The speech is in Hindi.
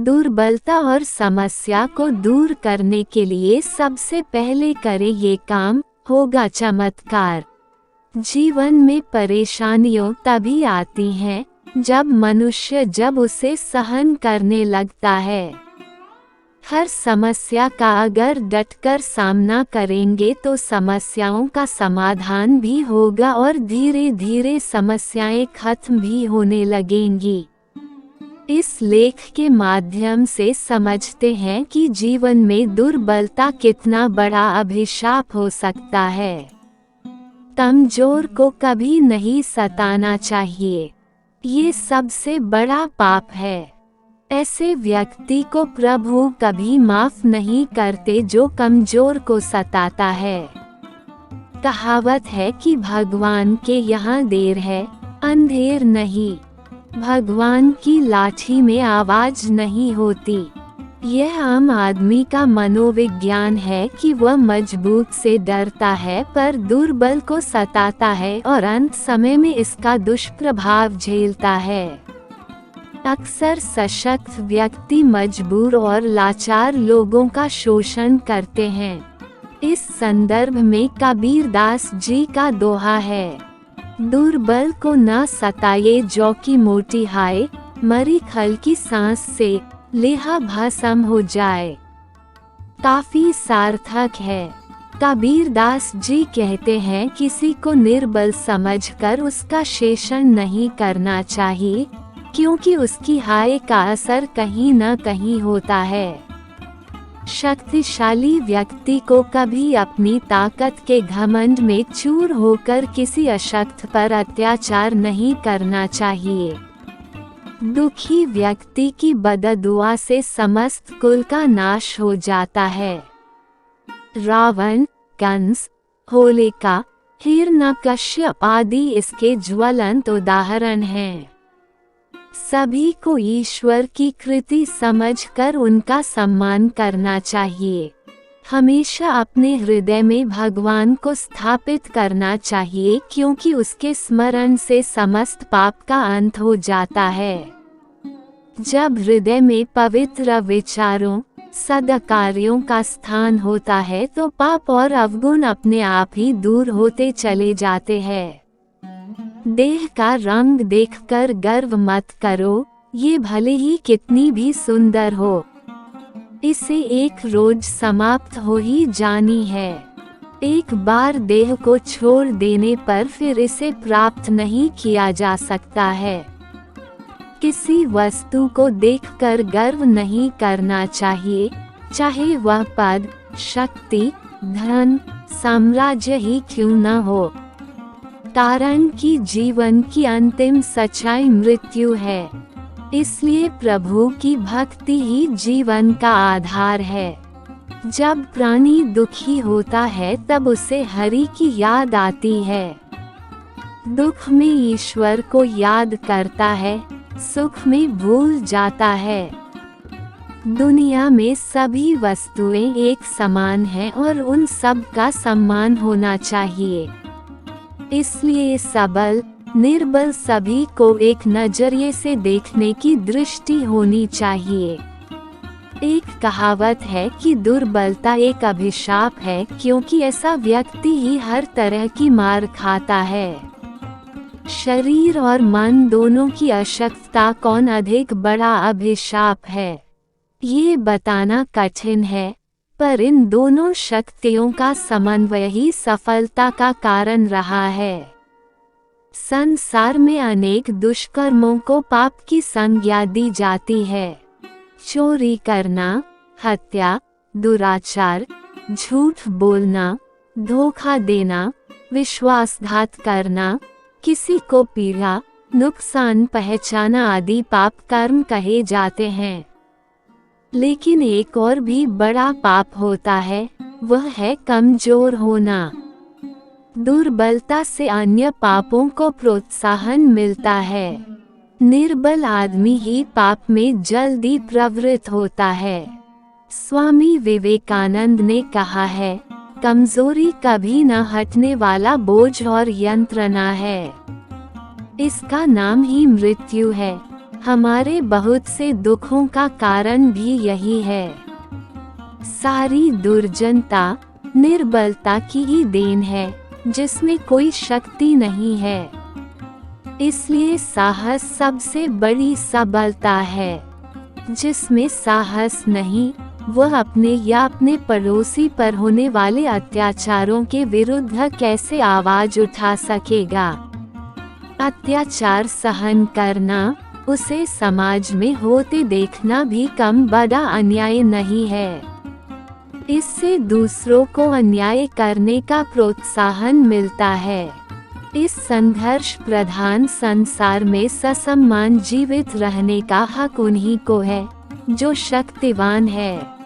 दुर्बलता और समस्या को दूर करने के लिए सबसे पहले करे ये काम, होगा चमत्कार। जीवन में परेशानियों तभी आती हैं जब उसे सहन करने लगता है। हर समस्या का अगर डटकर सामना करेंगे तो समस्याओं का समाधान भी होगा और धीरे धीरे समस्याएं खत्म भी होने लगेंगी। इस लेख के माध्यम से समझते हैं कि जीवन में दुर्बलता कितना बड़ा अभिशाप हो सकता है। कमजोर को कभी नहीं सताना चाहिए, ये सबसे बड़ा पाप है। ऐसे व्यक्ति को प्रभु कभी माफ नहीं करते जो कमजोर को सताता है। कहावत है कि भगवान के यहाँ देर है, अंधेर नहीं। भगवान की लाठी में आवाज नहीं होती। यह आम आदमी का मनोविज्ञान है कि वह मजबूत से डरता है पर दुर्बल को सताता है और अंत समय में इसका दुष्प्रभाव झेलता है। अक्सर सशक्त व्यक्ति मजबूर और लाचार लोगों का शोषण करते हैं। इस संदर्भ में कबीरदास जी का दोहा है, दुर्बल को न सताए जो की मोटी हाय, मरी खल की सांस से लेहा भस्म हो जाए। काफी सार्थक है। कबीरदास जी कहते हैं किसी को निर्बल समझकर उसका शोषण नहीं करना चाहिए, क्योंकि उसकी हाय का असर कहीं न कहीं होता है। शक्तिशाली व्यक्ति को कभी अपनी ताकत के घमंड में चूर होकर किसी अशक्त पर अत्याचार नहीं करना चाहिए। दुखी व्यक्ति की बददुआ से समस्त कुल का नाश हो जाता है। रावण, कंस, होलिका, हिरण्यकश्यप आदि इसके ज्वलंत उदाहरण हैं। सभी को ईश्वर की कृति समझकर उनका सम्मान करना चाहिए। हमेशा अपने हृदय में भगवान को स्थापित करना चाहिए, क्योंकि उसके स्मरण से समस्त पाप का अंत हो जाता है। जब हृदय में पवित्र विचारों, सद्कार्यों का स्थान होता है तो पाप और अवगुण अपने आप ही दूर होते चले जाते हैं। देह का रंग देखकर गर्व मत करो, ये भले ही कितनी भी सुंदर हो। इसे एक रोज समाप्त हो ही जानी है। एक बार देह को छोड़ देने पर फिर इसे प्राप्त नहीं किया जा सकता है। किसी वस्तु को देखकर गर्व नहीं करना चाहिए, चाहे वह पद, शक्ति, धन, साम्राज्य ही क्यों न हो। कारण कि जीवन की अंतिम सच्चाई मृत्यु है। इसलिए प्रभु की भक्ति ही जीवन का आधार है। जब प्राणी दुखी होता है तब उसे हरि की याद आती है। दुख में ईश्वर को याद करता है, सुख में भूल जाता है। दुनिया में सभी वस्तुएं एक समान हैं और उन सब का सम्मान होना चाहिए। इसलिए सबल, निर्बल सभी को एक नजरिए से देखने की दृष्टि होनी चाहिए। एक कहावत है कि दुर्बलता एक अभिशाप है, क्योंकि ऐसा व्यक्ति ही हर तरह की मार खाता है। शरीर और मन दोनों की अशक्तता कौन अधिक बड़ा अभिशाप है, ये बताना कठिन है, पर इन दोनों शक्तियों का समन्वय ही सफलता का कारण रहा है। संसार में अनेक दुष्कर्मों को पाप की संज्ञा दी जाती है। चोरी करना, हत्या, दुराचार, झूठ बोलना, धोखा देना, विश्वासघात करना, किसी को पीड़ा, नुकसान पहुंचाना आदि पाप कर्म कहे जाते हैं। लेकिन एक और भी बड़ा पाप होता है, वह है कमजोर होना। दुर्बलता से अन्य पापों को प्रोत्साहन मिलता है। निर्बल आदमी ही पाप में जल्दी प्रवृत्त होता है। स्वामी विवेकानंद ने कहा है, कमजोरी कभी न हटने वाला बोझ और यंत्रणा है। इसका नाम ही मृत्यु है। हमारे बहुत से दुखों का कारण भी यही है। सारी दुर्जनता निर्बलता की ही देन है, जिसमें कोई शक्ति नहीं है। इसलिए साहस सबसे बड़ी सबलता है। जिसमें साहस नहीं, वह अपने या अपने पड़ोसी पर होने वाले अत्याचारों के विरुद्ध कैसे आवाज उठा सकेगा। अत्याचार सहन करना, उसे समाज में होते देखना भी कम बड़ा अन्याय नहीं है। इससे दूसरों को अन्याय करने का प्रोत्साहन मिलता है। इस संघर्ष प्रधान संसार में ससम्मान जीवित रहने का हक उन्हीं को है, जो शक्तिवान है।